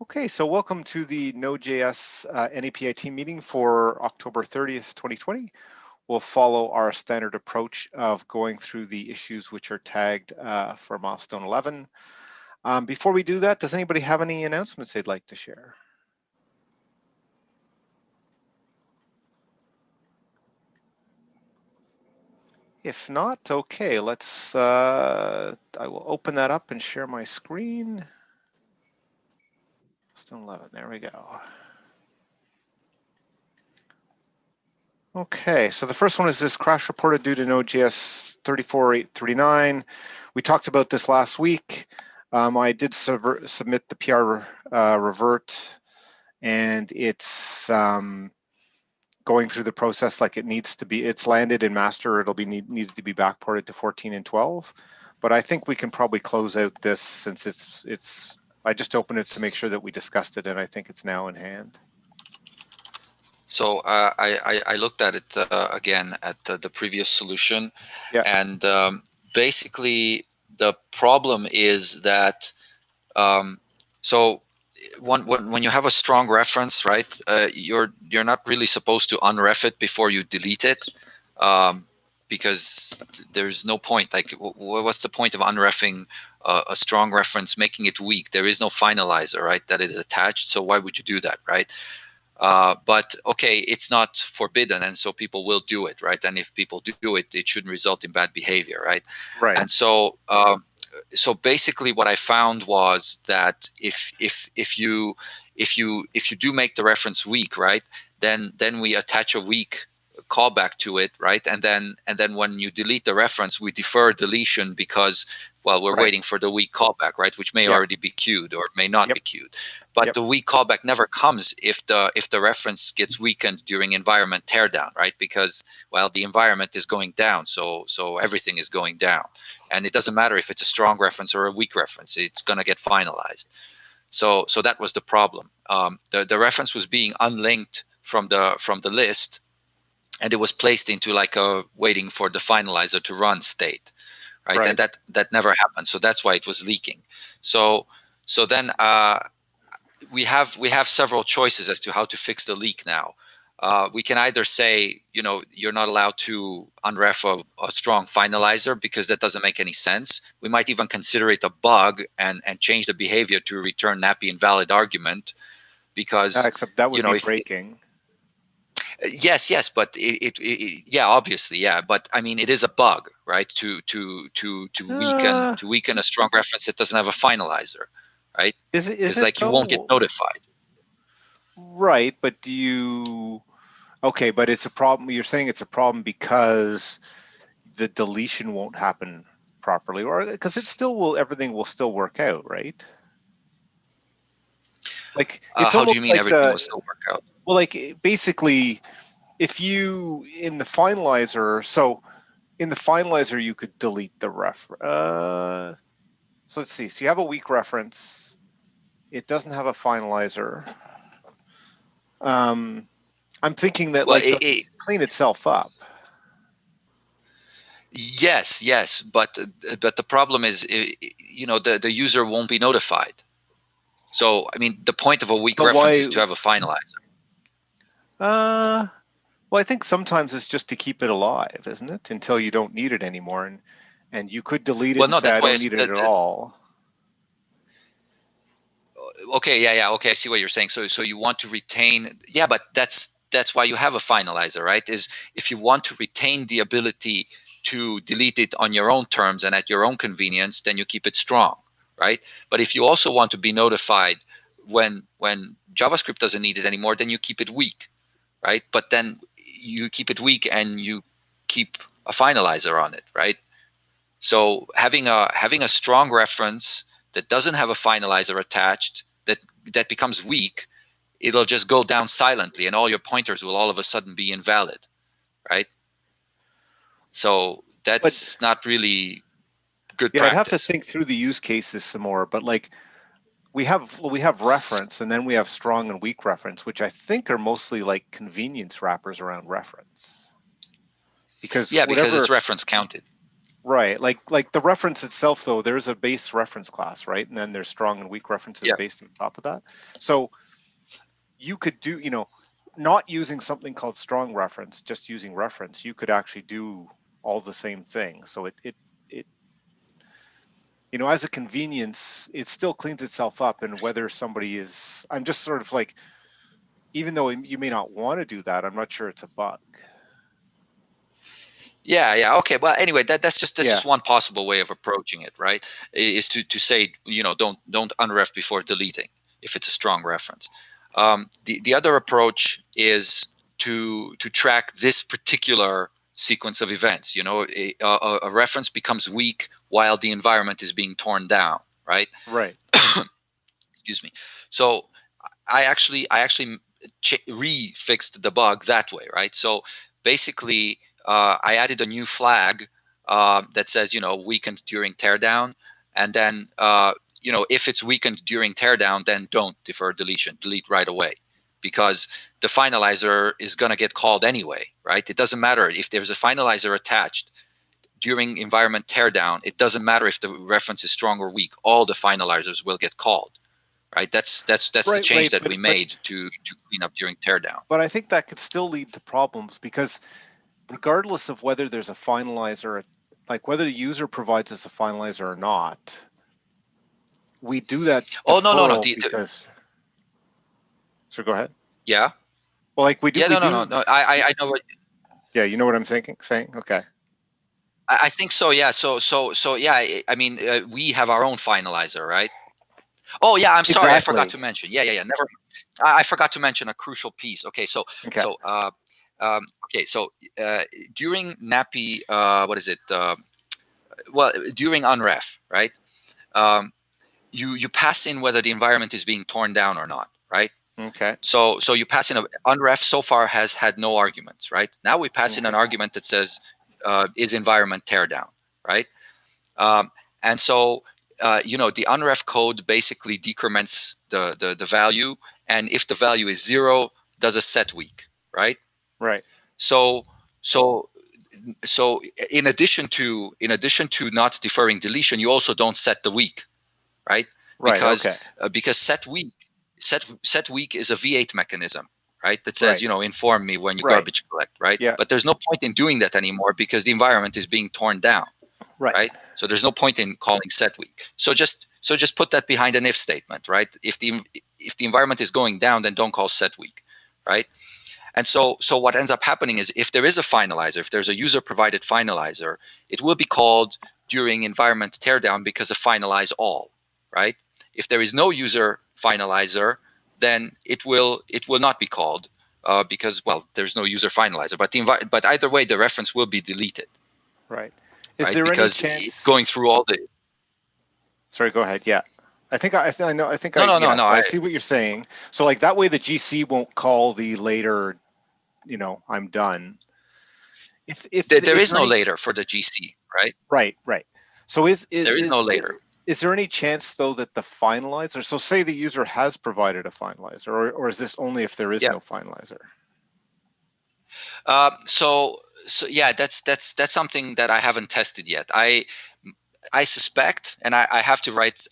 Okay, so welcome to the Node.js NAPIT meeting for October 30th, 2020. We'll follow our standard approach of going through the issues which are tagged for milestone 11. Before we do that, does anybody have any announcements they'd like to share? If not, okay, let's, I will open that up and share my screen. Milestone 11, there we go. Okay, so the first one is this crash reported due to Node.js 34.839. We talked about this last week. I did submit the PR revert, and it's going through the process like it needs to be. It's landed in master. It'll be needed to be backported to 14 and 12. But I think we can probably close out this since it's. I just opened it to make sure that we discussed it, and I think it's now in hand. So I looked at it again at the previous solution, yeah. And basically the problem is that so when you have a strong reference, right? You're not really supposed to unref it before you delete it, because there's no point. Like, what's the point of unreffing a strong reference, making it weak? There is no finalizer, right? That is attached. So why would you do that, right? But okay, it's not forbidden, and so people will do it, right? And if people do it, it shouldn't result in bad behavior, right? Right. And so, so basically, what I found was that if you do make the reference weak, right, then we attach a weak callback to it, right? And then when you delete the reference, we defer deletion because, well, we're waiting for the weak callback, right, which may already be queued or may not be queued. But the weak callback never comes if the reference gets weakened during environment teardown, right? Because, well, the environment is going down, so everything is going down, and it doesn't matter if it's a strong reference or a weak reference; it's going to get finalized. So that was the problem. The reference was being unlinked from the list, and it was placed into like a waiting for the finalizer to run state, right? And that never happened. So that's why it was leaking. So then we have several choices as to how to fix the leak now. We can either say, you're not allowed to unref a strong finalizer because that doesn't make any sense. We might even consider it a bug and change the behavior to return nappy invalid argument, because except that would be breaking. Yes, but yeah, obviously, yeah, but I mean, it is a bug, right? To weaken a strong reference that doesn't have a finalizer, right? Is it? Because like you won't get notified. Right, but do you? Okay, but it's a problem. You're saying it's a problem because the deletion won't happen properly, or because it still will. Everything will still work out, right? Like it's how do you mean like everything will still work out? Well, like basically, if you in the finalizer, so in the finalizer you could delete the ref. So let's see. So you have a weak reference. It doesn't have a finalizer. I'm thinking that like it clean itself up. Yes, but the problem is, the user won't be notified. So I mean, the point of a weak reference is to have a finalizer. Well, I think sometimes it's just to keep it alive, isn't it? Until you don't need it anymore, and you could delete it and say I don't need it at all. Okay, yeah, okay, I see what you're saying. So you want to retain, yeah, but that's why you have a finalizer, right? Is if you want to retain the ability to delete it on your own terms and at your own convenience, then you keep it strong, right? But if you also want to be notified when JavaScript doesn't need it anymore, then you keep it weak, right? But then you keep it weak and you keep a finalizer on it, right? So having a strong reference that doesn't have a finalizer attached, that becomes weak, it'll just go down silently, and all your pointers will all of a sudden be invalid, right? So that's not really good practice. I'd have to think through the use cases some more, but like we have reference, and then we have strong and weak reference, which I think are mostly like convenience wrappers around reference. Because because it's reference counted. Right. Like the reference itself, though, there's a base reference class, right? And then there's strong and weak references Yeah. based on top of that. So you could do, not using something called strong reference, just using reference, you could actually do all the same thing. So it as a convenience, it still cleans itself up. And whether somebody is, I'm just sort of like, even though you may not want to do that, I'm not sure it's a bug. Yeah. Okay. Well, anyway, that's Yeah. just one possible way of approaching it, right? Is to say, don't unref before deleting if it's a strong reference. The other approach is to track this particular sequence of events. A reference becomes weak while the environment is being torn down, right? Right. Excuse me. So I actually refixed the bug that way, right? So basically, I added a new flag that says, weakened during teardown, and then if it's weakened during teardown, then don't defer deletion, delete right away, because the finalizer is going to get called anyway, right? It doesn't matter if there's a finalizer attached during environment teardown. It doesn't matter if the reference is strong or weak. All the finalizers will get called. Right, that's the Right. change Right. that But we made to clean up during teardown. but I think that could still lead to problems because regardless of whether there's a finalizer, like whether the user provides us a finalizer or not, we do that Oh, no. deferral because. So go ahead. Yeah, Well, like we do, yeah, we no. do. I know what. Yeah, you know what I'm saying. Okay. I think so. Yeah. So yeah. I mean, we have our own finalizer, right? Oh yeah. I'm sorry. I forgot Exactly. to mention. Yeah. Never. I forgot to mention a crucial piece. Okay. So Okay. so okay. So during NAPI, what is it? Well, during unref, right? Um, you pass in whether the environment is being torn down or not, right? Okay. So you pass in a unref so far has had no arguments, right? Now we pass in an Okay. argument that says is environment teardown, right? Um, and so the unref code basically decrements the value, and if the value is 0, does a set weak, right? Right. So so so in addition to not deferring deletion, you also don't set the weak, right? Right. Because Okay. set weak is a V8 mechanism, right? That says, Right. inform me when you Right. garbage collect, right? Yeah. But there's no point in doing that anymore because the environment is being torn down, Right. right? So there's no point in calling set weak. So just put that behind an if statement, right? If the environment is going down, then don't call set weak, right? And so what ends up happening is if there is a finalizer, if there's a user provided finalizer, it will be called during environment teardown because of finalize all, right? If there is no user finalizer, then it will not be called because, well, there's no user finalizer. But either way, the reference will be deleted, Right. Is right? there any Because it's going chance? through all the. Sorry. Go ahead. Yeah. I know. I think No, no, no, no. yes. I see what you're saying. So like that way, the GC won't call the later. I'm done. There Is is there no any? later for the GC, right? Right. Right. So There is no later. is there any chance though that the finalizer? So say the user has provided a finalizer, or is this only if there is Yeah. no finalizer? So yeah, that's something that I haven't tested yet. I suspect, and I have to write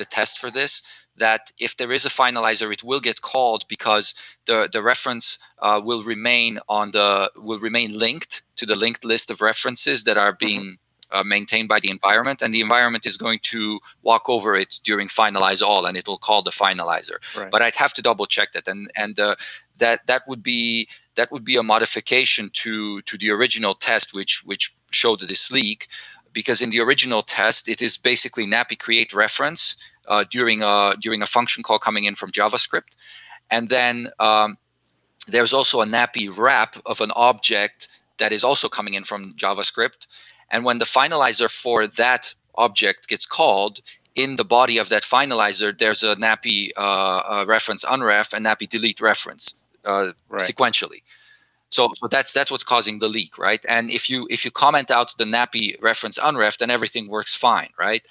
a test for this, that if there is a finalizer, it will get called because the reference will remain linked to the linked list of references that are Hmm. being maintained by the environment, and the environment is going to walk over it during finalize all, and it will call the finalizer. Right. But I'd have to double check that, and that would be a modification to the original test, which showed this leak, because in the original test it is basically NAPI create reference during a function call coming in from JavaScript, and then there's also a NAPI wrap of an object that is also coming in from JavaScript, and when the finalizer for that object gets called, in the body of that finalizer there's a NAPI reference unref and NAPI delete reference Right. sequentially. So that's what's causing the leak, right? And if you comment out the NAPI reference unref, then everything works fine, right?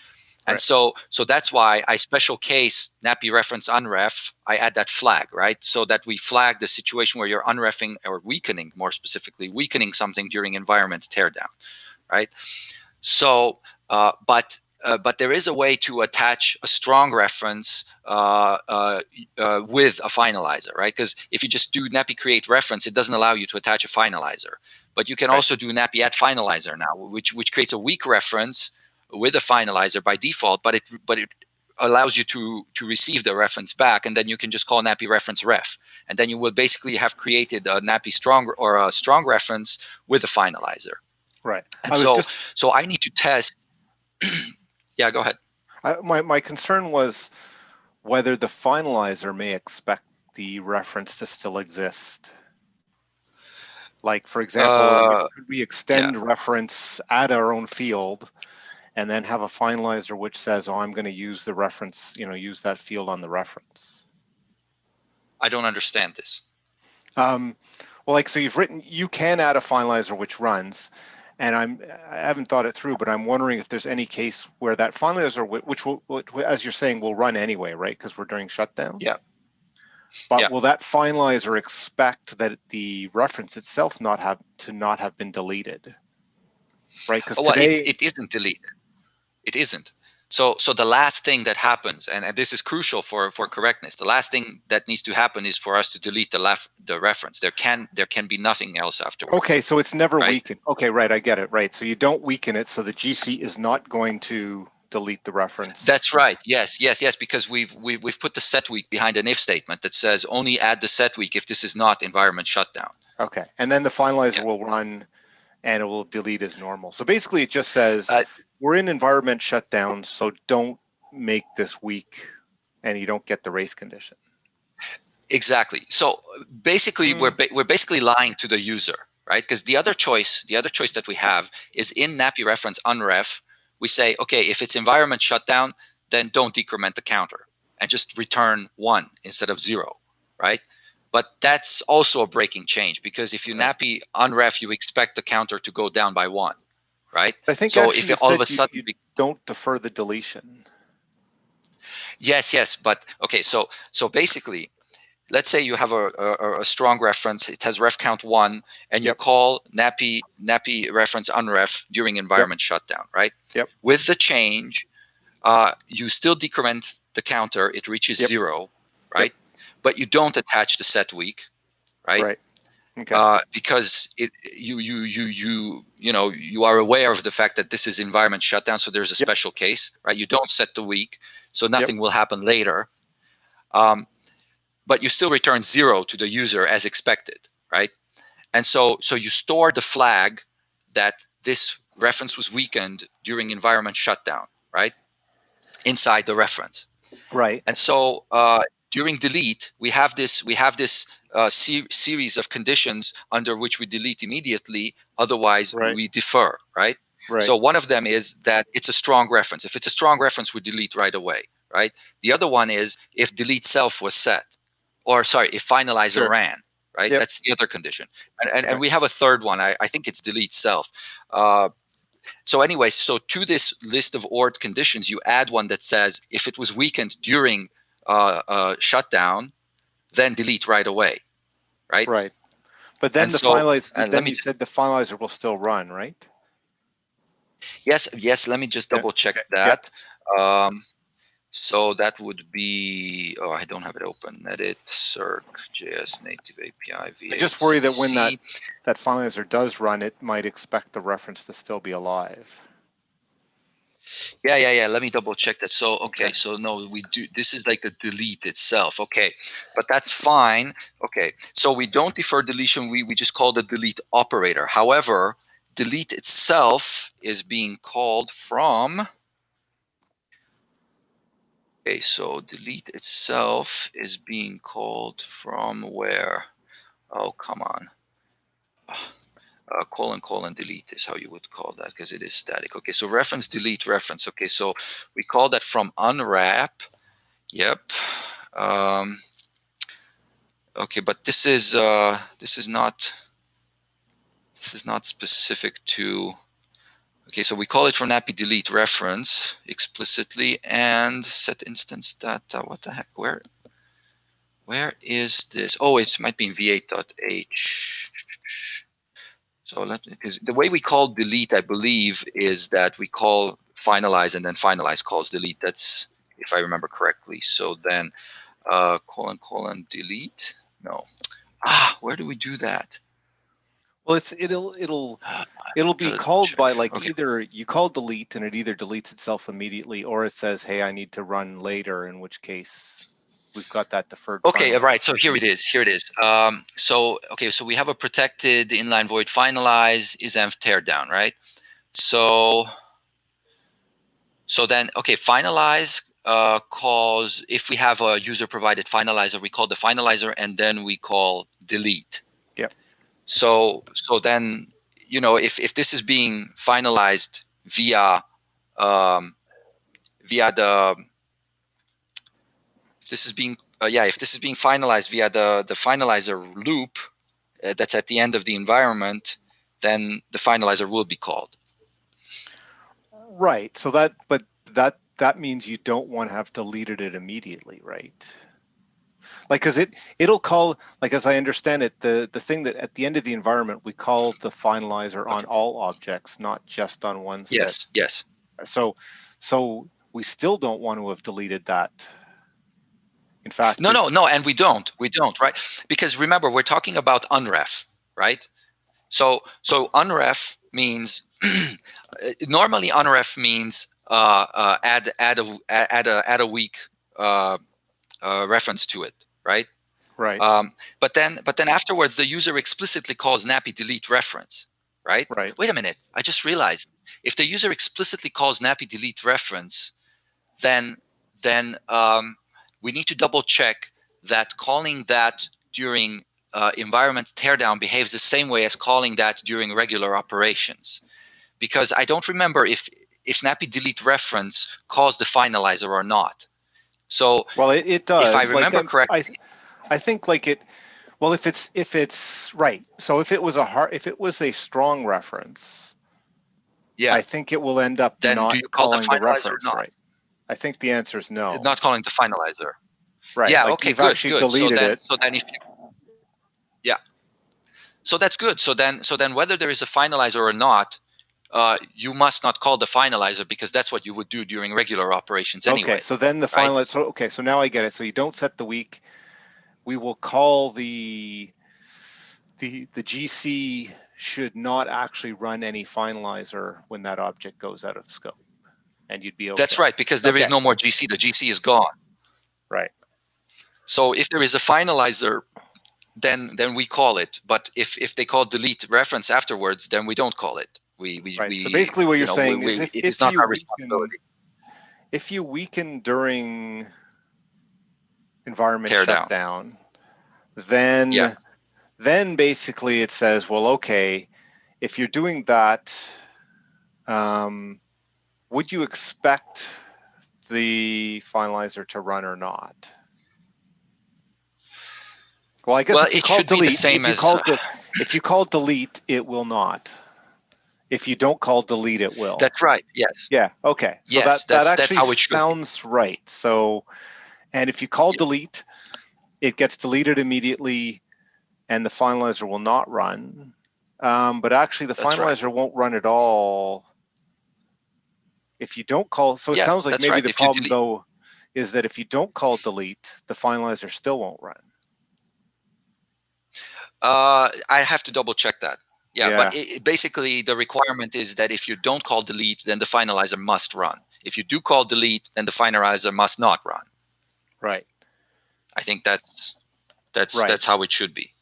And Right. so that's why I special case NAPI reference unref. I add that flag, right? So that we flag the situation where you're unrefing or weakening, more specifically, weakening something during environment teardown, right? So, but there is a way to attach a strong reference with a finalizer, right? Because if you just do nappy create reference, it doesn't allow you to attach a finalizer. But you can Right. also do nappy add finalizer now, which creates a weak reference with a finalizer by default, but it allows you to receive the reference back, and then you can just call nappy reference ref, and then you will basically have created a nappy strong or a strong reference with a finalizer. Right. And I was just so I need to test. Yeah, go ahead. my concern was whether the finalizer may expect the reference to still exist. Like, for example, could we Yeah. extend reference at our own field and then have a finalizer which says, oh, I'm going to use the reference, use that field on the reference? I don't understand this. Well, like, so you can add a finalizer which runs, and I haven't thought it through, but I'm wondering if there's any case where that finalizer, which as you're saying, will run anyway, right? Because we're during shutdown. Yeah. But Yeah. will that finalizer expect that the reference itself not have been deleted, right? Because Well, today, it isn't deleted. It isn't. So the last thing that happens, and this is crucial for correctness, the last thing that needs to happen is for us to delete the reference. There can be nothing else afterwards. okay, so it's never Right? weakened. Okay, right, I get it. Right, so you don't weaken it, so the GC is not going to delete the reference. That's right. Yes. Because we've put the set week behind an if statement that says only add the set week if this is not environment shutdown. Okay, and then the finalizer Yeah. will run and it will delete as normal. So basically, it just says Uh, we're in environment shutdown, so don't make this weak, and you don't get the race condition. Exactly. So basically, Hmm. we're basically lying to the user, right? Because the other choice that we have is in nappy reference unref. We say, okay, if it's environment shutdown, then don't decrement the counter and just return 1 instead of 0, right? But that's also a breaking change, because if you Right. nappy unref, you expect the counter to go down by 1, right? I think So actually if you all of said a you sudden, don't defer the deletion. yes, but okay, so basically, let's say you have a strong reference, it has ref count 1, and you Yep. call nappy reference unref during Yep. environment shutdown, right? Yep. With the change, you still decrement the counter, it reaches Yep. 0, Yep. right? But you don't attach the set week, right? Right. Okay. Because you are aware of the fact that this is environment shutdown, so there's a Yep. special case, right? You don't set the week, so Yep. nothing will happen later. But you still return 0 to the user as expected, right? And so you store the flag that this reference was weakened during environment shutdown, right? Inside the reference. Right. And so during delete, we have this series of conditions under which we delete immediately. Otherwise, Right. we defer, right? Right. So one of them is that it's a strong reference. If it's a strong reference, we delete right away, right? The other one is if delete self was set, or sorry, if finalizer Sure. ran, right? Yep. That's the other condition. And Okay. we have a third one. I think it's delete self. Uh, so anyway, so to this list of ORed conditions, you add one that says if it was weakened during shutdown, then delete right away, right? Right. But then And the so, finalizer. and let Then me you just, said the finalizer will still run, right? yes, let me just Yeah. double check Okay. Yep. that. Um, so that would be, oh, I don't have it open. Edit, circ, JS native API, I just worry V8, that when CC. that finalizer does run, it might expect the reference to still be alive. Yeah. Let me double check that. So, Okay. okay. So no, we do, this is like a delete itself. Okay. But that's fine. Okay. So we don't defer deletion. We just call the delete operator. However, delete itself is being called from, okay. So delete itself is being called from where? Oh, come on. Colon delete is how you would call that, because it is static. Okay. So reference delete reference. Okay. So we call that from unwrap. Yep. Um, okay, but this is not specific to. Okay, so we call it from nappy delete reference explicitly and set instance data. What the heck? Where is this? Oh, it might be in v8.h. So because the way we call delete, I believe, is that we call finalize and then finalize calls delete. That's if I remember correctly. So then colon delete. No. Where do we do that? Well, it'll be called by like Okay. either you call delete and it either deletes itself immediately, or it says, hey, I need to run later, in which case we've got that deferred Okay, finalizer. right. So here it is. Here it is. So we have a protected inline void finalize is env teardown, right? So then finalize calls, if we have a user provided finalizer, we call the finalizer and then we call delete. Yep. So then if this is being finalized via the if this is being finalized via the finalizer loop that's at the end of the environment, then the finalizer will be called. Right. So that means you don't want to have deleted it immediately, right? Like, because it'll call, like, as I understand it, the thing that at the end of the environment we call the finalizer on all objects, not just on ones that. Yes. So we still don't want to have deleted that. In fact, No, and we don't, right? Because remember, we're talking about unref, right? So unref means normally unref means add a weak reference to it, right? Right. But then afterwards, the user explicitly calls nappy delete reference, right? Right. Wait a minute, I just realized if the user explicitly calls nappy delete reference, then we need to double check that calling that during environment teardown behaves the same way as calling that during regular operations, because I don't remember if nappy delete reference calls the finalizer or not. So well, it does. if I Like, remember correctly, I think like it. Well, if it's right. So if it was a strong reference, yeah, I think it will end up then do not you call the calling the finalizer or reference, not? right? I think the answer is no. Not calling the finalizer. Right. Yeah. Like, Okay. you've Good. actually Good. deleted it. So then if you, yeah. So that's good. So then whether there is a finalizer or not, you must not call the finalizer, because that's what you would do during regular operations anyway. Okay. So then the right? finalizer. So okay. So now I get it. So you don't set the weak. We will call the GC should not actually run any finalizer when that object goes out of scope, and you'd be okay. That's right, because there is no more GC. The GC is gone. Right. So if there is a finalizer, then we call it. But if they call delete reference afterwards, then we don't call it. Right. So basically, what you're saying is, it is not our responsibility. If you weaken during environment Tear shutdown, then basically it says, well, okay, if you're doing that, would you expect the finalizer to run or not? Well, I guess if you call delete, if you call delete, it will not. If you don't call delete, it will. That's right. Yes. Yeah. Okay. So yes, that actually that's how it should sounds right. So, and if you call delete, it gets deleted immediately, and the finalizer will not run. But actually, the finalizer won't run at all if you don't call. So it sounds like maybe the problem though is that if you don't call delete, the finalizer still won't run. I have to double check that. Yeah. But basically the requirement is that if you don't call delete, then the finalizer must run. If you do call delete, then the finalizer must not run. Right. I think that's how it should be.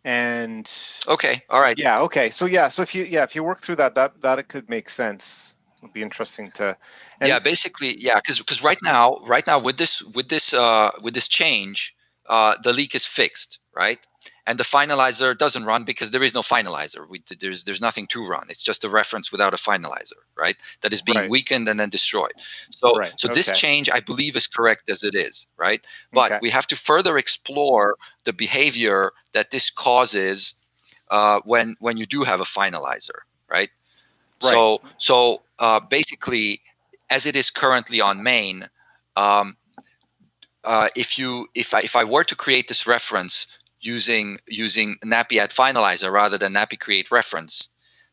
And okay, all right. Yeah. Okay. So if you work through that it could make sense. It'd be interesting to. Basically, because right now with this change, the leak is fixed, right? And the finalizer doesn't run because there is no finalizer. There's nothing to run. It's just a reference without a finalizer, right? That is being weakened and then destroyed. So this change, I believe, is correct as it is, right? But we have to further explore the behavior that this causes when you do have a finalizer, right? So basically, as it is currently on main, if I were to create this reference using nappy add finalizer rather than nappy create reference,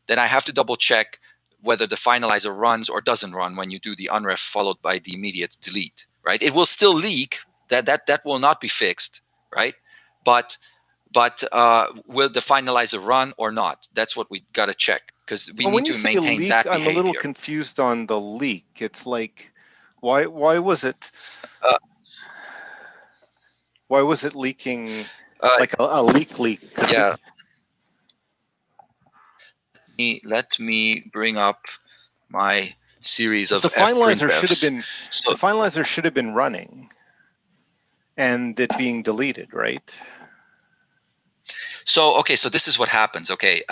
then I have to double check whether the finalizer runs or doesn't run when you do the unref followed by the immediate delete, right? It will still leak. That will not be fixed, right? But will the finalizer run or not? That's what we got to check, because we Well, when need you to say a maintain leak, that I'm a little behavior. confused on the leak. It's like, why was it Uh, leaking uh, like a leak? yeah. Let me bring up my series Because of fprintfs. So the finalizer should have been running and it being deleted, right? okay, so this is what happens. Okay,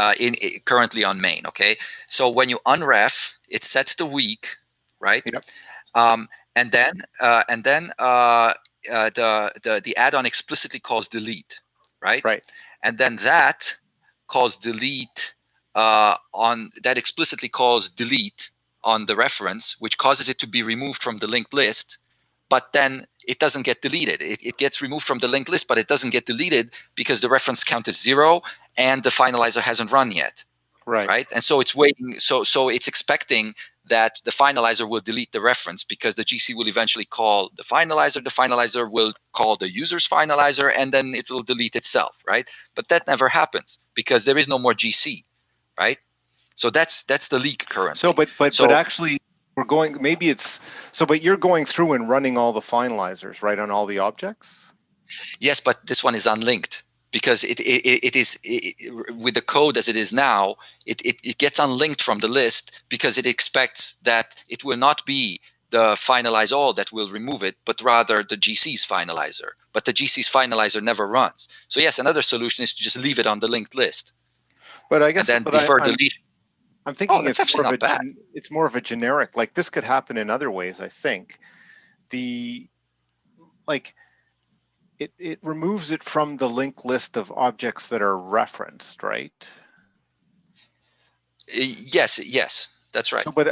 currently on main. Okay, so when you unref, it sets the week, right? Yep. Um, and then the add-on explicitly calls delete, right? Right. And then that calls delete on that explicitly calls delete on the reference, which causes it to be removed from the linked list. But then it doesn't get deleted. It gets removed from the linked list, but it doesn't get deleted because the reference count is 0 and the finalizer hasn't run yet. Right. Right. And so it's waiting. So it's expecting that the finalizer will delete the reference because the GC will eventually call the finalizer. The finalizer will call the user's finalizer, and then it will delete itself. Right. But that never happens because there is no more GC. Right. So that's the leak So, currently. but So actually, we're going. Maybe it's so. But you're going through and running all the finalizers, right, on all the objects. yes, but this one is unlinked because it is with the code as it is now. It gets unlinked from the list because it expects that it will not be the finalize all that will remove it, but rather the GC's finalizer. But the GC's finalizer never runs. So yes, another solution is to just leave it on the linked list But I and guess, then defer I'm deletion. Oh, thinking that's it's more actually of not bad. it's more of a generic. Like this could happen in other ways. I think the like it removes it from the linked list of objects that are referenced, right? Yes, that's right. So, but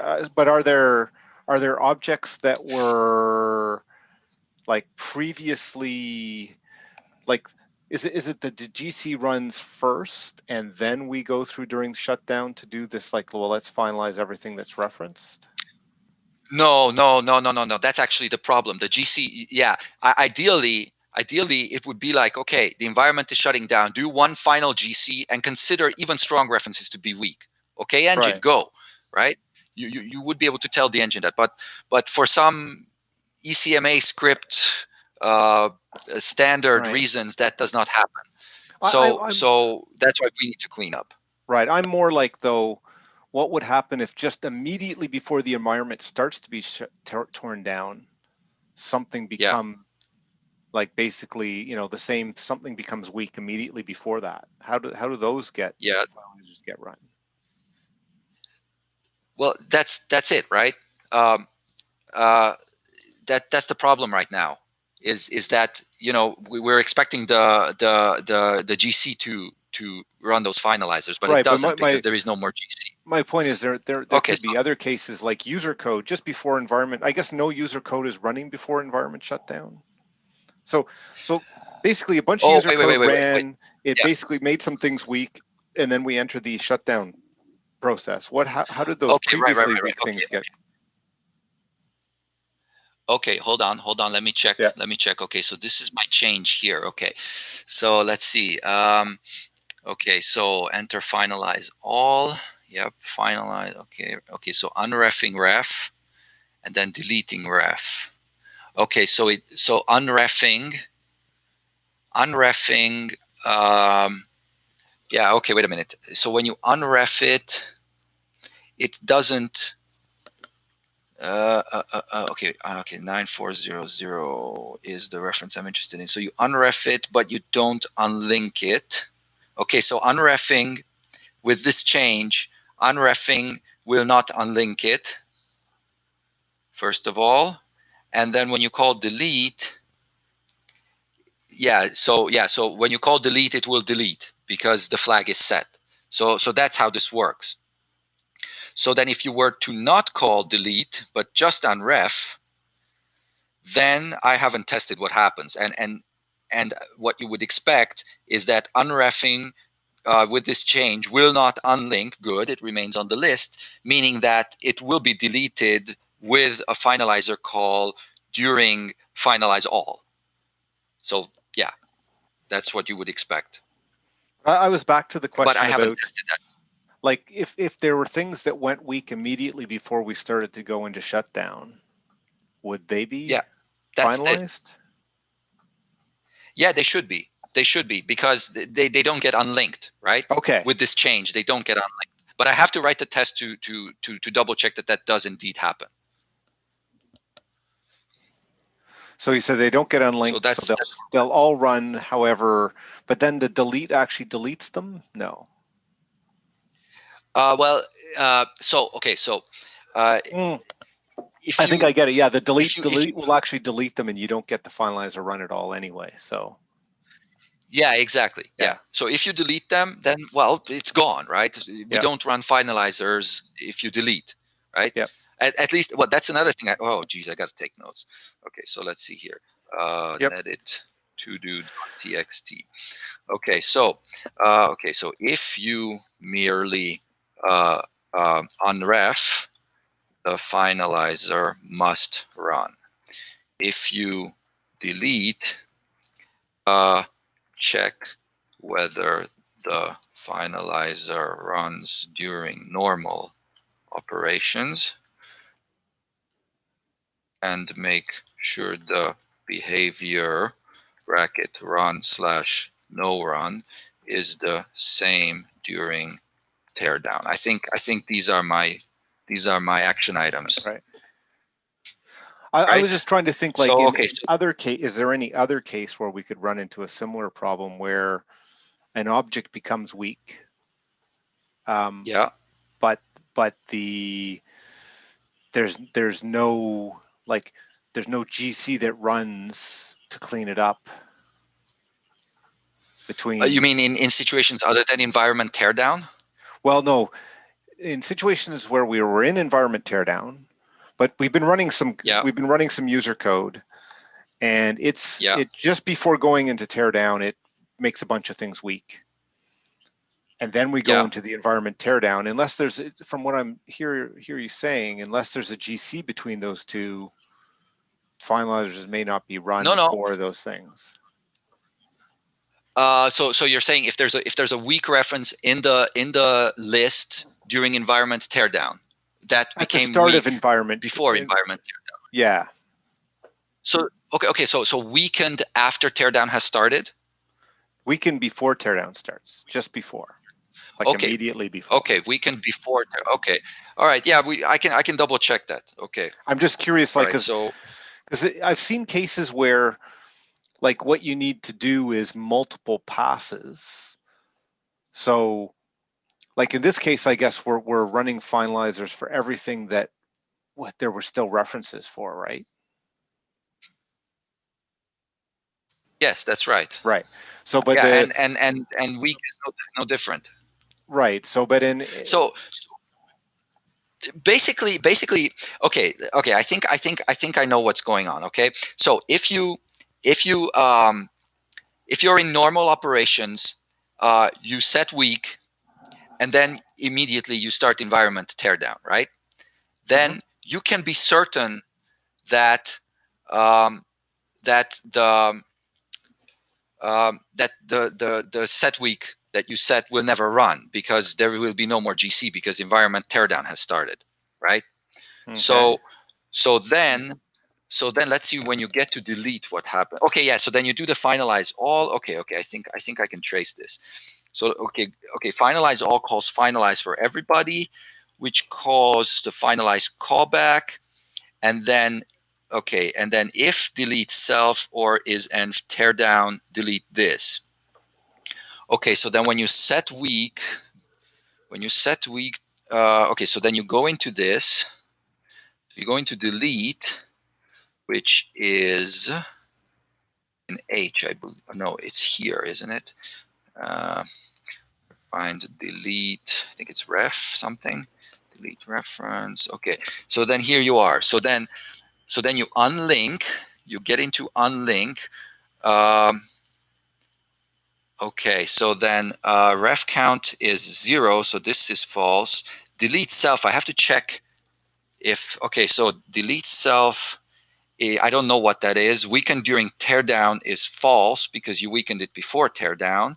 are there objects that were like previously like is it that the GC runs first and then we go through during shutdown to do this, like, well, let's finalize everything that's referenced? No. That's actually the problem. The GC, yeah. Ideally, it would be like, okay, the environment is shutting down. Do one final GC and consider even strong references to be weak. Okay, engine, Right. go. Right? You would be able to tell the engine that, but for some ECMA script uh, standard Right. reasons, that does not happen. I'm So that's why we need to clean up. right. I'm more like, though, what would happen if just immediately before the environment starts to be torn down, something Yeah, becomes like basically, the same, something becomes weak immediately before that. How do those yeah. finalizers get run? Well, that's it, right? Um, uh, that's the problem right now. Is that we're expecting the GC to run those finalizers, but it Right, but doesn't because there is no more GC. my point is there Okay, could so be other cases like user code just before environment. I guess no user code is running before environment shutdown. So so basically a bunch of oh user wait code wait wait wait ran, it yeah basically made some things weak, and then we enter the shutdown process. How did those okay previously right weak okay things get? okay hold on Yeah. let me check. Okay, so this is my change here. Okay, so let's see. Okay, so enter finalize all. Yep, finalize. Okay, so unreffing ref and then deleting ref. Okay, so unreffing. Yeah. Okay. Wait a minute. So when you unref it, it doesn't. Okay. 9400 is the reference I'm interested in. So you unref it, but you don't unlink it. Okay. So unreffing with this change, unreffing will not unlink it. First of all, and then when you call delete, so when you call delete, it will delete because the flag is set. So that's how this works. So then if you were to not call delete but just unref, then I haven't tested what happens. And what you would expect is that unreffing with this change will not unlink. Good, it remains on the list, meaning that it will be deleted with a finalizer call during finalize all. So yeah, that's what you would expect. I was back to the But I question haven't about, tested that. like, if there were things that went weak immediately before we started to go into shutdown, would they be Yeah, that's it. finalized? Yeah, they should be. They should be, because they don't get unlinked, right? Okay. With this change, they don't get unlinked. But I have to write the test to double check that that does indeed happen. So you said they don't get So unlinked, so that's they'll all run. However, but then the delete actually deletes them. No. well. So okay. So if I think you I get it. Yeah, the if you delete will actually delete them, and you don't get the finalizer run at all anyway. So yeah, exactly. yeah, Yeah. So if you delete them, then well, it's gone, right? We yep, don't run finalizers if you delete, right? yep, At least, well, that's another thing. Oh, geez, I got to take notes. Okay, so let's see here. yep. Nedit to do.txt. Okay, so if you merely unref, the finalizer must run. If you delete, check whether the finalizer runs during normal operations, and make sure the behavior bracket run / no run is the same during teardown. I think these are my action items. Right. I was Right. just trying to think, like, So in okay. So other case, is there any other case where we could run into a similar problem where an object becomes weak, yeah. but the there's no, like, there's no GC that runs to clean it up You between. mean in situations other than environment teardown? Well, no, in situations where we were in environment teardown, but we've been running some Yeah. user code, and Yeah. it just before going into teardown, it makes a bunch of things weak. And then we go Yeah. into the environment teardown, unless there's, from what I'm hear you saying, unless there's a GC between those two, finalizers may not be run No. for those things. So you're saying if there's a weak reference in the list during environment teardown that At the became start of weak environment, before environment teardown. yeah, So okay. So weakened after teardown has started. weaken before teardown starts, just before, like Okay. immediately before. Okay. Weakened before. Okay. All right. Yeah. I can double check that. Okay. I'm just curious, All like, right. So because I've seen cases where, like, what you need to do is multiple passes. So, like, in this case, I guess we're running finalizers for everything that what there were still references for, right? yes, that's right. Right. So, but Yeah. the And weak is no different. right. So, but in So basically, okay. I think I know what's going on. Okay. So if you if you're in normal operations, you set weak, and then immediately you start environment teardown, right? Then you can be certain that um, that the set week that you set will never run, because there will be no more GC because environment teardown has started, right? okay. So then let's see when you get to delete what happened. Okay, yeah. So then you do the finalize all. Okay. I think I can trace this. So okay. Finalize all calls finalize for everybody, which calls the finalize callback, and then if delete self or is end teardown, delete this. Okay, so then when you set weak, okay, so then you go into this. You go into delete, which is in H, I believe. No, it's here, isn't it? Find delete. I think it's ref something. Delete reference. Okay, so then here you are. So then you unlink. You get into unlink. Okay, so then ref count is 0, so this is false. Delete self, I have to check if, okay, so delete self, I don't know what that is. Weaken during teardown is false because you weakened it before teardown.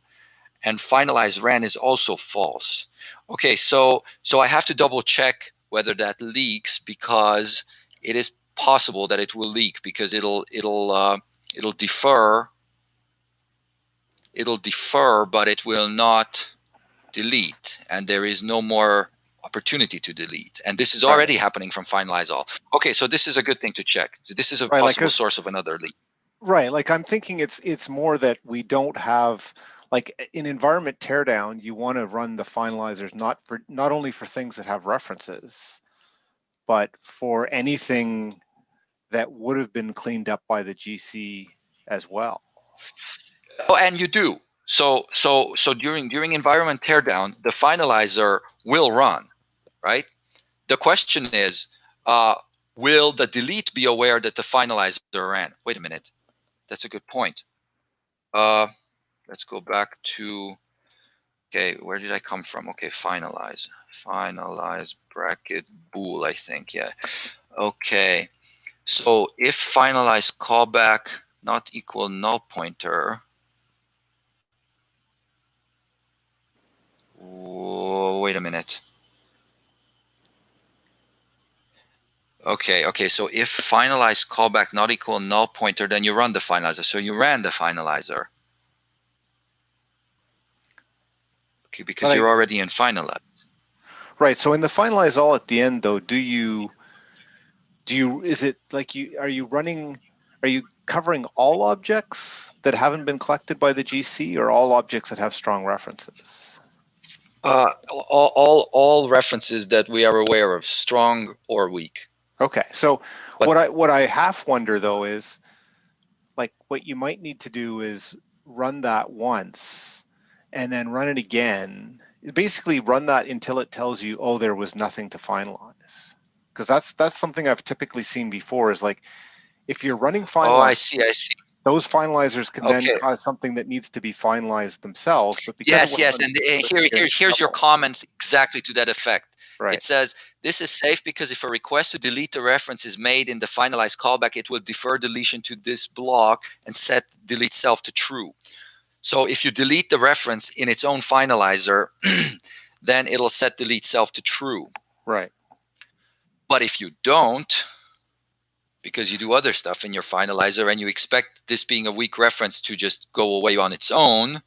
And finalize ran is also false. Okay, so I have to double check whether that leaks, because it is possible that it will leak because it'll defer, but it will not delete, and there is no more opportunity to delete. And this is already Right. happening from finalize all. Okay, so this is a good thing to check. So this is a Right. Like, possible 'cause source of another leak. right, like I'm thinking it's more that we don't have, like in environment teardown, you want to run the finalizers not only for things that have references, but for anything that would have been cleaned up by the GC as well. Oh, and you do. So during environment teardown, the finalizer will run, right? The question is, will the delete be aware that the finalizer ran? Wait a minute, that's a good point. Let's go back to, okay, where did I come from? Okay, finalize bracket bool, I think, yeah. Okay, so if finalize callback not equal null pointer, whoa, wait a minute. Okay, so if finalize callback not equal null pointer, then you run the finalizer. So you ran the finalizer. Okay, because you're already in finalize. Right. So in the finalize all at the end, though, is it like are you covering all objects that haven't been collected by the GC, or all objects that have strong references? All references that we are aware of, strong or weak. Okay. So But what I half wonder though is, like, what you might need to do is run that once and then run it again. Basically run that until it tells you, oh, there was nothing to finalize. Because that's something I've typically seen before, is like, if you're running oh, I finalize, see. those finalizers can then Okay. cause something that needs to be finalized themselves. But because it Yes, went yes, on and here's your couple, comment exactly to that effect. right, It says this is safe because if a request to delete the reference is made in the finalized callback, it will defer deletion to this block and set delete self to true. So if you delete the reference in its own finalizer, then it'll set delete self to true. right. But if you don't, because you do other stuff in your finalizer and you expect this being a weak reference to just go away on its own,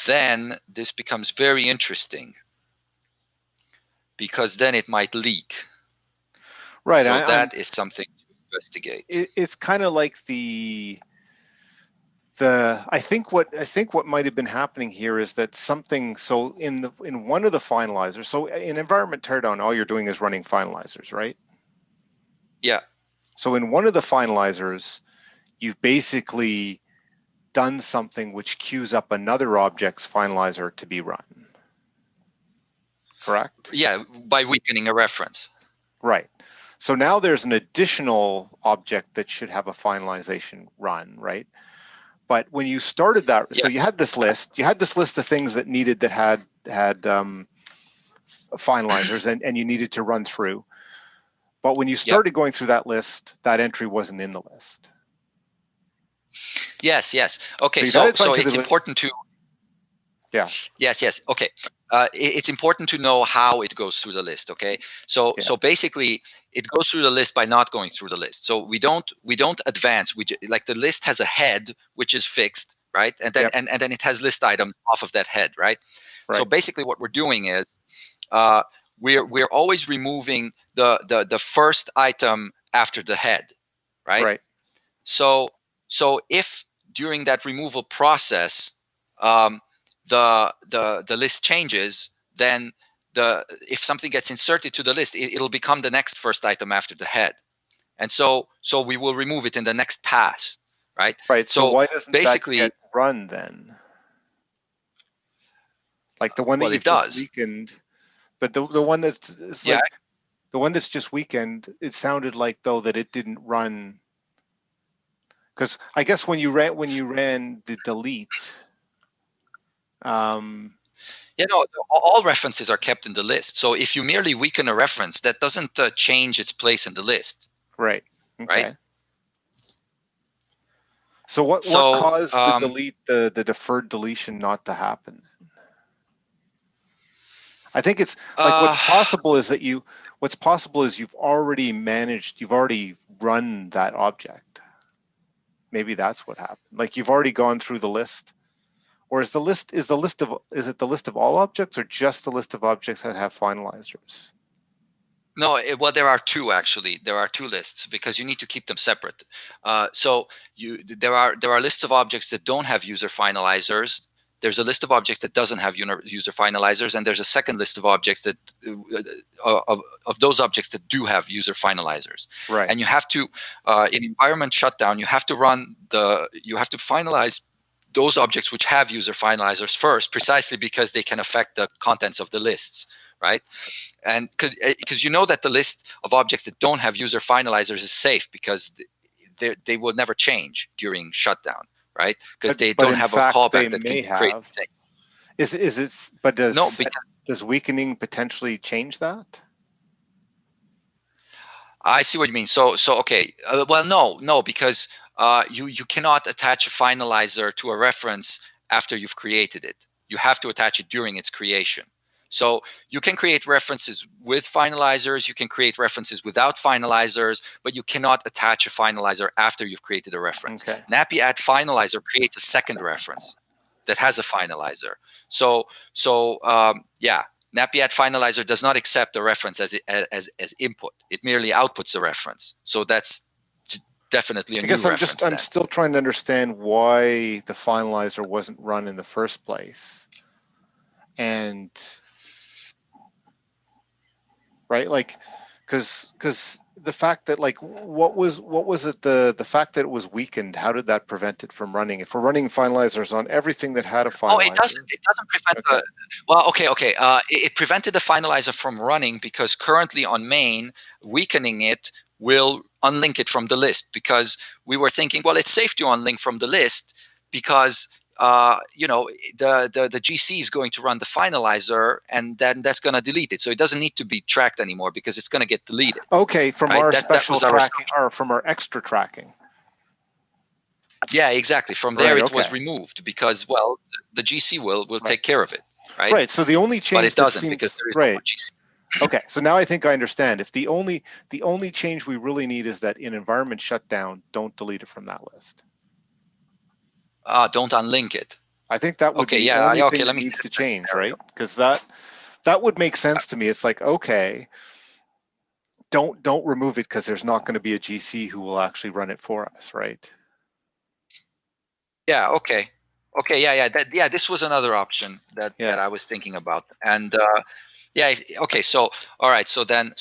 then this becomes very interesting, because then it might leak. Right. So that is something to investigate. It's kind of like I think what might have been happening here is that something, so in one of the finalizers, so in environment teardown, all you're doing is running finalizers, right? Yeah. So in one of the finalizers, you've basically done something which queues up another object's finalizer to be run. Correct? Yeah, by weakening a reference. Right. So now there's an additional object that should have a finalization run, right? But when you started that, Yeah. so you had this list of things that had finalizers and you needed to run through. But when you Yep. started going through that list, that entry wasn't in the list. Yes. Okay. So you've added So to the it's list. important to. Yeah. Yes. Okay. It's important to know how it goes through the list. Okay. So basically, it goes through the list by not going through the list. So we don't advance. Like the list has a head which is fixed, right? And then and then it has list items off of that head, right? So basically, what we're doing is we're always removing the first item after the head, right? Right. So if during that removal process um, the list changes, then if something gets inserted to the list, it'll become the next first item after the head, and so we will remove it in the next pass, right? Right. So So why doesn't that basically, get run then? Like the one that well, you've it just does. weakened, but the one that's Yeah. like the one that's just weakened, it sounded like though that it didn't run. Because I guess when you ran the delete, Yeah, no, all references are kept in the list. So if you merely weaken a reference, that doesn't change its place in the list, right. right? Okay. So what So caused the delete, the deferred deletion not to happen? I think it's like what's possible is that you've already run that object. Maybe that's what happened. Like you've already gone through the list. Or is it the list of all objects or just the list of objects that have finalizers? No, well, there are two actually. There are two lists because you need to keep them separate. So there are lists of objects that don't have user finalizers. There's a list of objects that doesn't have user finalizers, and there's a second list of objects that of those objects that do have user finalizers. Right. And you have to in environment shutdown, you have to finalize those objects which have user finalizers first, precisely because they can affect the contents of the lists, right? And because you know that the list of objects that don't have user finalizers is safe because they will never change during shutdown, right? Because they But don't in have a fact, they callback that can may do crazy have. things. But No, because does weakening potentially change that? I see what you mean. So okay. Well, no, because you cannot attach a finalizer to a reference after you've created it. You have to attach it during its creation. So you can create references with finalizers. You can create references without finalizers, but you cannot attach a finalizer after you've created a reference. Okay. Nappy add finalizer creates a second reference that has a finalizer. Yeah, Nappy add finalizer does not accept a reference as input. It merely outputs the reference. So that's definitely a I new guess reference I'm then. still trying to understand why the finalizer wasn't run in the first place. And right, like because the fact that like what was it the fact that it was weakened, how did that prevent it from running? If we're running finalizers on everything that had a Oh, finalizer. it doesn't prevent Okay. okay. It prevented the finalizer from running because currently on main, weakening it will unlink it from the list, because we were thinking, well, it's safe to unlink from the list because the GC is going to run the finalizer and then that's going to delete it. So it doesn't need to be tracked anymore because it's going to get deleted. Okay, from Right? our That special was our tracking assumption. or from our extra tracking. Yeah, exactly. From there, Right, it was okay. removed because, well, the GC will Right. take care of it. Right. Right. So the only change But it that doesn't because seems there is no more right. GC. Okay, so now I think I understand. If the only change we really need is that in environment shutdown, don't delete it from that list. Don't unlink it. I think that would Okay, be the yeah, only thing let that me needs to test that change, scenario. right? Because that would make sense to me. It's like, okay, don't remove it because there's not going to be a GC who will actually run it for us, right? Yeah, okay. Okay, yeah, this was another option that I was thinking about. And yeah, okay, so all right, so then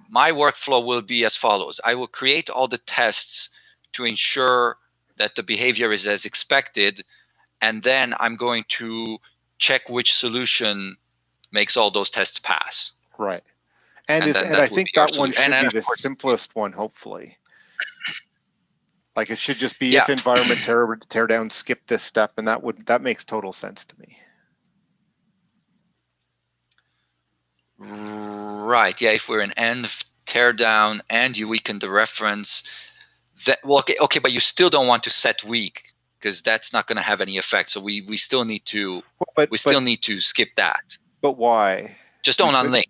my workflow will be as follows. I will create all the tests to ensure that the behavior is as expected, and then I'm going to check which solution makes all those tests pass. Right. And then I that would think be our that one solution. should And be of the course, simplest one, hopefully. Like it should just be yeah. if environment tear down, skip this step, and that makes total sense to me. Right. Yeah. If we're in end tear down and you weaken the reference, okay, but you still don't want to set weak because that's not going to have any effect. So we still need to need to skip that. But why? Just don't unlink.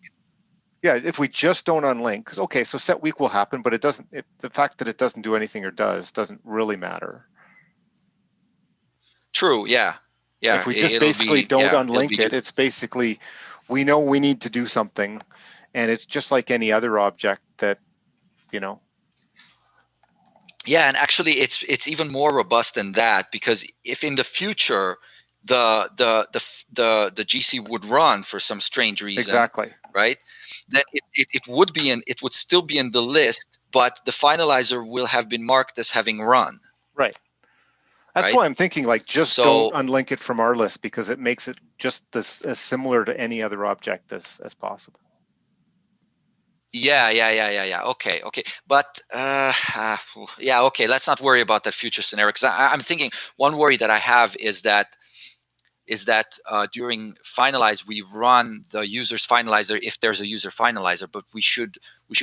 Yeah, if we just don't unlink, because okay, so set weak will happen, but it doesn't. The fact that it doesn't do anything or doesn't really matter. True. Yeah. Yeah. If we just basically don't unlink it, it's basically we know we need to do something, and it's just like any other object that, you know. Yeah, and actually, it's even more robust than that, because if in the future the GC would run for some strange reason, Exactly. right? Then it would still be in the list, but the finalizer will have been marked as having run. Right. That's right? why I'm thinking like just don't unlink it from our list, because it makes it just as similar to any other object as possible. Yeah. Okay. But yeah, okay. Let's not worry about that future scenario, because I'm thinking one worry that I have is that during finalize we run the user's finalizer if there's a user finalizer, but we should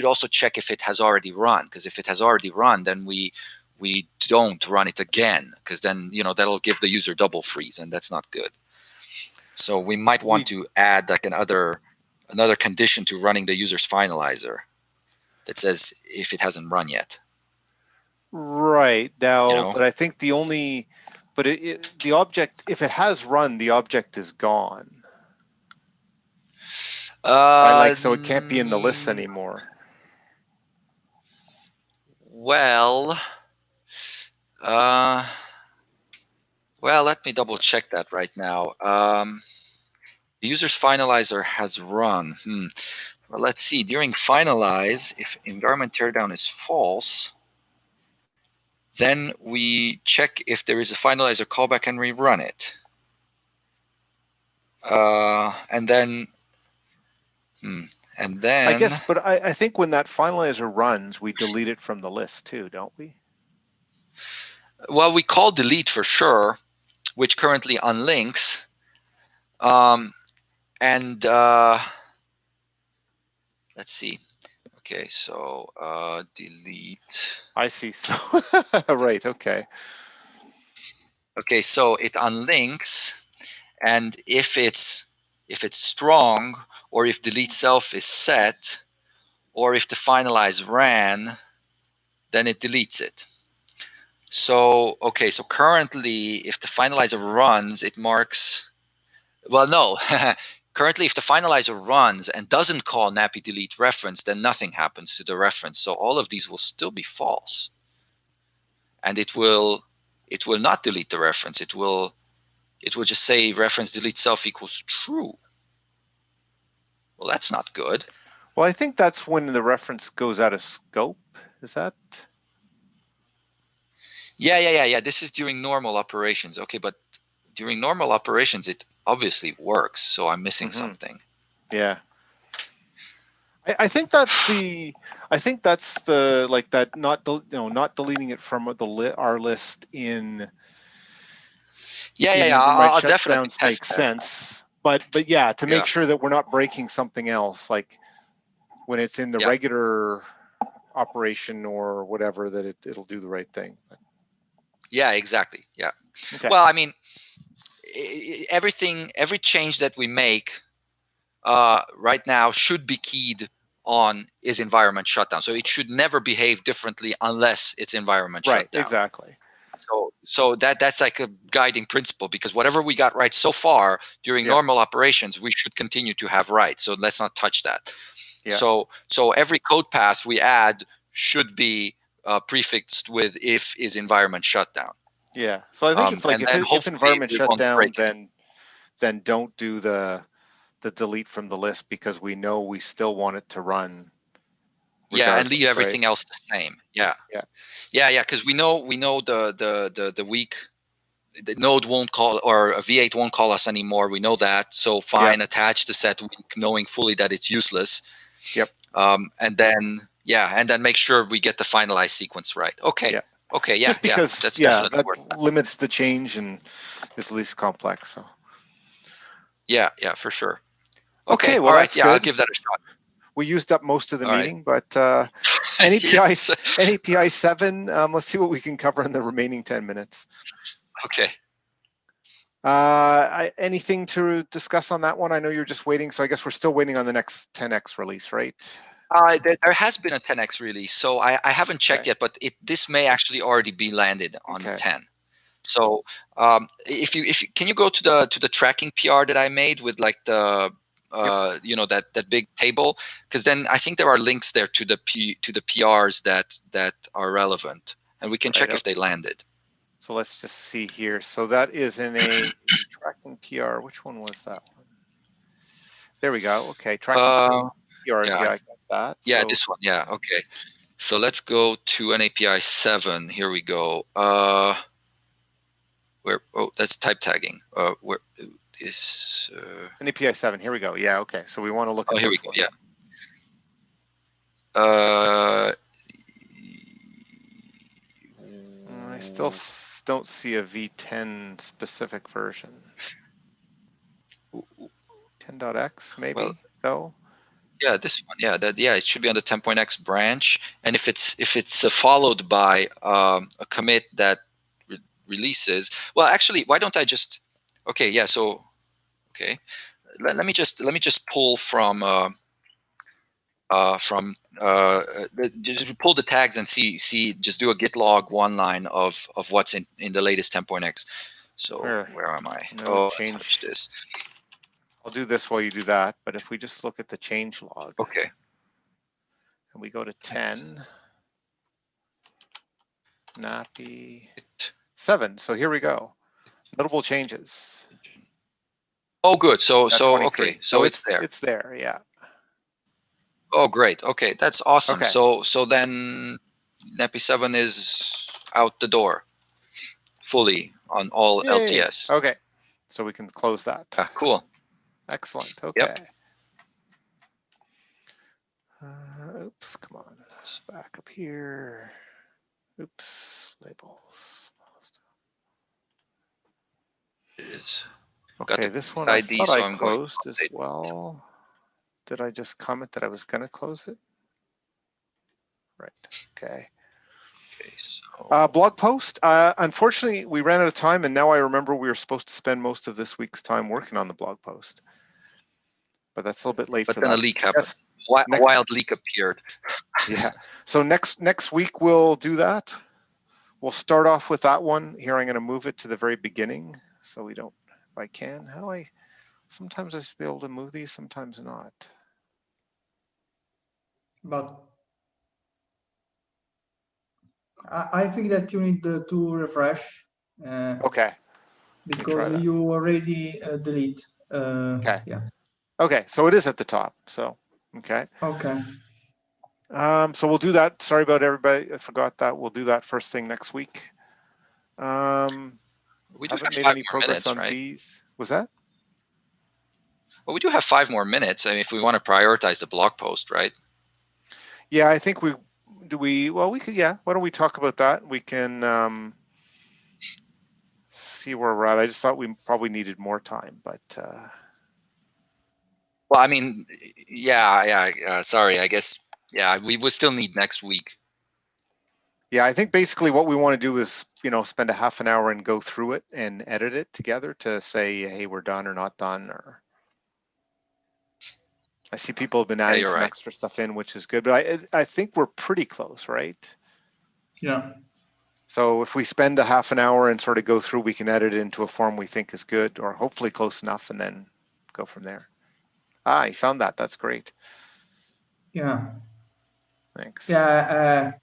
also check if it has already run, because if it has already run, then we don't run it again, because then that'll give the user double freeze, and that's not good. So we might want to add like another condition to running the user's finalizer that says if it hasn't run yet. Right now, but I think the only, but the object, if it has run, the object is gone. Right, so it can't be in the list anymore. Well, let me double check that right now. The user's finalizer has run. Well, let's see. During finalize, if environment teardown is false, then we check if there is a finalizer callback and rerun it. And then, I guess, but I think when that finalizer runs, we delete it from the list too, don't we? Well, we call delete for sure, which currently unlinks. And let's see. Okay, so delete. I see. So right. Okay. Okay, so it unlinks, and if it's strong, or if delete self is set, or if the finalize ran, then it deletes it. So okay, so currently, if the finalizer runs, it marks. Well, no. Currently, if the finalizer runs and doesn't call nappy delete reference, then nothing happens to the reference. So all of these will still be false, and it will not delete the reference. It will just say reference delete self equals true. Well, that's not good. Well, I think that's when the reference goes out of scope. Is that? Yeah. This is during normal operations. Okay, but during normal operations, it obviously works. So I'm missing something. Yeah. I think that's the. I think that's the like that. Not deleting it from our list in. Yeah. I'll definitely test makes sense. But yeah, to make sure that we're not breaking something else, like when it's in the regular operation or whatever, that it'll do the right thing. Yeah, exactly. Yeah. Okay. Well, I mean, every change that we make right now should be keyed on is environment shutdown. So it should never behave differently unless it's environment shutdown. Right. Exactly. So that's like a guiding principle, because whatever we got right so far during normal operations, we should continue to have right. So let's not touch that. Yeah. So every code path we add should be prefixed with if is environment shutdown. Yeah. So I think it's like if environment shutdown, then don't do the delete from the list, because we know we still want it to run. Yeah, and leave everything else the same. Yeah. Because we know the weak, the node won't call, or a V8 won't call us anymore. We know that. So fine, attach the set weak, knowing fully that it's useless. Yep. And then make sure we get the finalized sequence right. Okay. Yeah. Okay. Yeah. Just because that's definitely that limits the change and is least complex. So. Yeah. For sure. Okay. Well, all right. That's yeah, good. I'll give that a shot. We used up most of the meeting, but NAPI 7. Let's see what we can cover in the remaining 10 minutes. Okay. Anything to discuss on that one? I know you're just waiting, so I guess we're still waiting on the next 10x release, right? There has been a 10x release, so I haven't checked yet, but this may actually already be landed on the 10. So if you can you go to the tracking PR that I made with like the that big table, because then I think there are links there to the PRs that are relevant, and we can check if they landed. So let's just see here. So that is in a tracking PR. Which one was that one? There we go. Okay, tracking PRs. Yeah, I got that. Yeah, this one. Yeah. Okay. So let's go to an API 7. Here we go. Where? Oh, that's type tagging. Where is an API 7? Here we go. Yeah. Okay. So we want to look at here this we go. one. Yeah. Uh, I still don't see a V10 specific version. 10.x maybe, well, though. yeah, this one. Yeah, it should be on the 10.x branch. And if it's followed by a commit that releases, well, actually, why don't I just? Okay, yeah. So okay, let me just pull from just pull the tags and see just do a git log one line of what's in the latest 10.x. So where am I? Node Oh, I change. touched this. I'll do this while you do that, but if we just look at the change log. Okay. And we go to 10. Nappy 7. So here we go. Notable changes. Oh, good. So okay. So it's there. It's there. Yeah. Oh, great. Okay, that's awesome. Okay. So then Nappy 7 is out the door fully on all Yay. LTS. Okay. So we can close that. Cool. Excellent. Okay. Yep. Oops, come on. Back up here. Oops, labels. It is. Okay, this one I thought I closed as well. Did I just comment that I was going to close it? Right. Okay. Okay. So blog post. Unfortunately, we ran out of time, and now I remember we were supposed to spend most of this week's time working on the blog post. But that's a little bit late for that. But then a leak happened. A wild leak appeared. Yeah. So next week we'll do that. We'll start off with that one. Here I'm going to move it to the very beginning, so we don't. If I can, how do I? Sometimes I should be able to move these, sometimes not. But I think that you need to refresh. Okay. Because you already delete. Okay. Yeah. Okay, so it is at the top. So okay. Okay. So we'll do that. Sorry about everybody. I forgot that. We'll do that first thing next week. We haven't made any progress on right? these. Was that? Well, we do have 5 more minutes. I mean, if we want to prioritize the blog post, right? Yeah, I think we could, yeah. Why don't we talk about that? We can see where we're at. I just thought we probably needed more time, but well, I mean, yeah. Sorry, I guess, yeah, we will still need next week. Yeah, I think basically what we want to do is, spend a half an hour and go through it and edit it together to say, hey, we're done or not done. Or I see people have been adding some extra stuff in, which is good. But I think we're pretty close, right? Yeah. So if we spend a half an hour and sort of go through, we can edit it into a form we think is good or hopefully close enough, and then go from there. You found that. That's great. Yeah. Thanks. Yeah.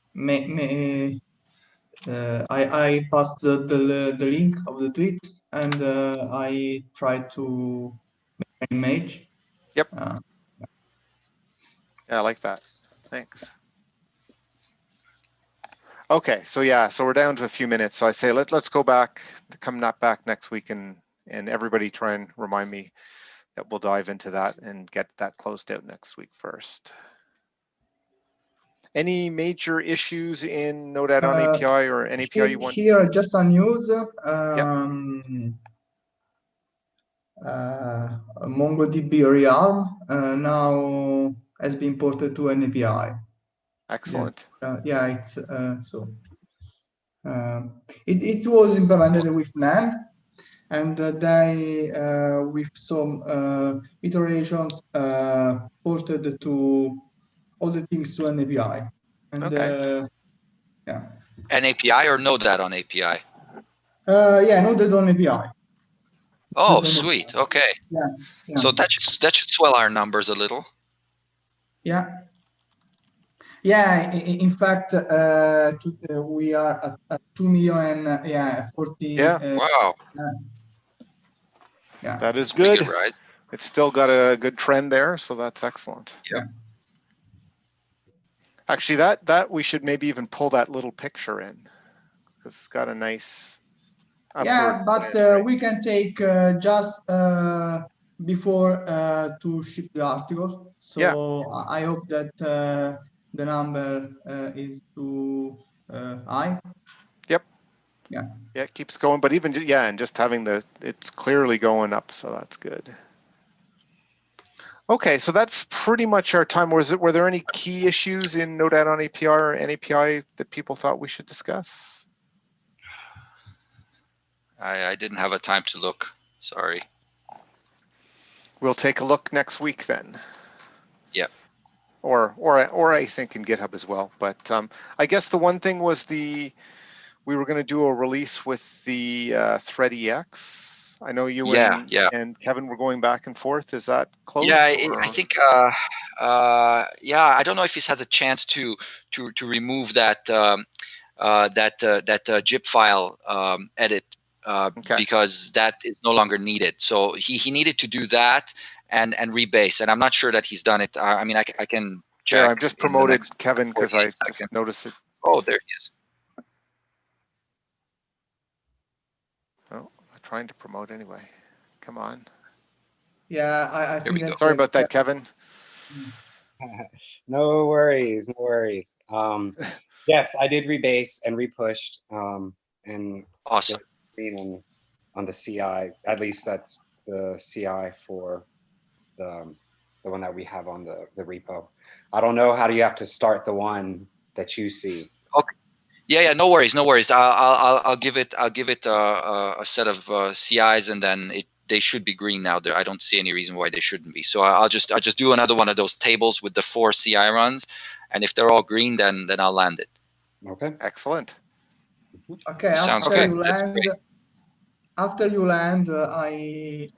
I passed the link of the tweet, and I tried to make an image. Yep. Yeah, I like that. Thanks. Okay, so yeah, so we're down to a few minutes. So I say let's go back, come not back next week, and everybody try and remind me that we'll dive into that and get that closed out next week first. Any major issues in Node add-on API or an API you want? Here, just a news. MongoDB Realm now has been ported to an API. Excellent. Yeah, it's so. It was implemented with NAN, and they with some iterations ported to all the things to an API. And yeah. An API or Node add-on API? Yeah, Node add-on API. Oh, sweet. Okay. Yeah. So that should swell our numbers a little. Yeah. Yeah. In fact, we are at 2 million and 40. Yeah. Wow. Yeah. That is good. It's still got a good trend there, so that's excellent. Yeah. Actually, that we should maybe even pull that little picture in, because it's got a nice upward. Yeah, but trend, right? we can take just before to ship the article. So yeah. I hope that the number is too high. Yep. Yeah. Yeah, it keeps going, but even yeah, and just having it's clearly going up, so that's good. Okay, so that's pretty much our time. Were there any key issues in Node add-on API or NAPI that people thought we should discuss? I didn't have a time to look. Sorry. We'll take a look next week then. Yeah. Or async in GitHub as well. But I guess the one thing was we were going to do a release with the ThreadEX. I know you and Kevin were going back and forth. Is that close? Yeah, I think. Yeah, I don't know if he's had a chance to remove that zip file edit because that is no longer needed. So he needed to do that and rebase, and I'm not sure that he's done it. I mean, I can check. Here, I've just promoted Kevin because I just noticed it. Oh, there he is. Oh, I'm trying to promote anyway. Come on. Yeah, I think that. Sorry about that, Kevin. No worries, no worries. Yes, I did rebase and repushed, and awesome. On the CI, at least that's the CI for the one that we have on the repo. I don't know how do you have to start the one that you see. Okay. Yeah, no worries, no worries. I'll give it a set of CIs, and then they should be green now. I don't see any reason why they shouldn't be. So I'll just do another one of those tables with the 4 CI runs, and if they're all green, then I'll land it. Okay. Excellent. Okay. Sounds good. After you land, I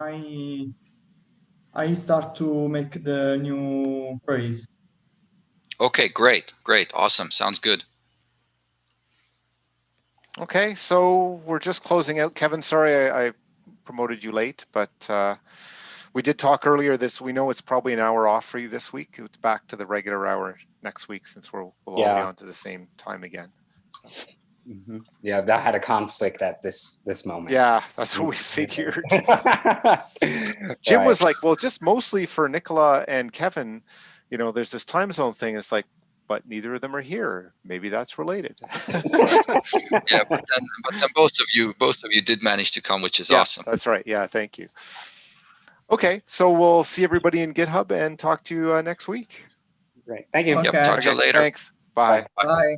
start to make the new queries. Okay, great, awesome, sounds good. Okay, so we're just closing out. Kevin, sorry I promoted you late, but we did talk earlier we know it's probably an hour off for you this week. It's back to the regular hour next week since we'll all be on to the same time again. So. Yeah, that had a conflict at this moment. Yeah, that's what we figured. Jim was like, well, just mostly for Nicola and Kevin, you know, there's this time zone thing. It's like, but neither of them are here. Maybe that's related. Yeah, but then both of you did manage to come, which is awesome. That's right. Yeah, thank you. Okay, so we'll see everybody in GitHub and talk to you next week. Great. Thank you. Yep, talk to you later. Thanks. Bye. Bye.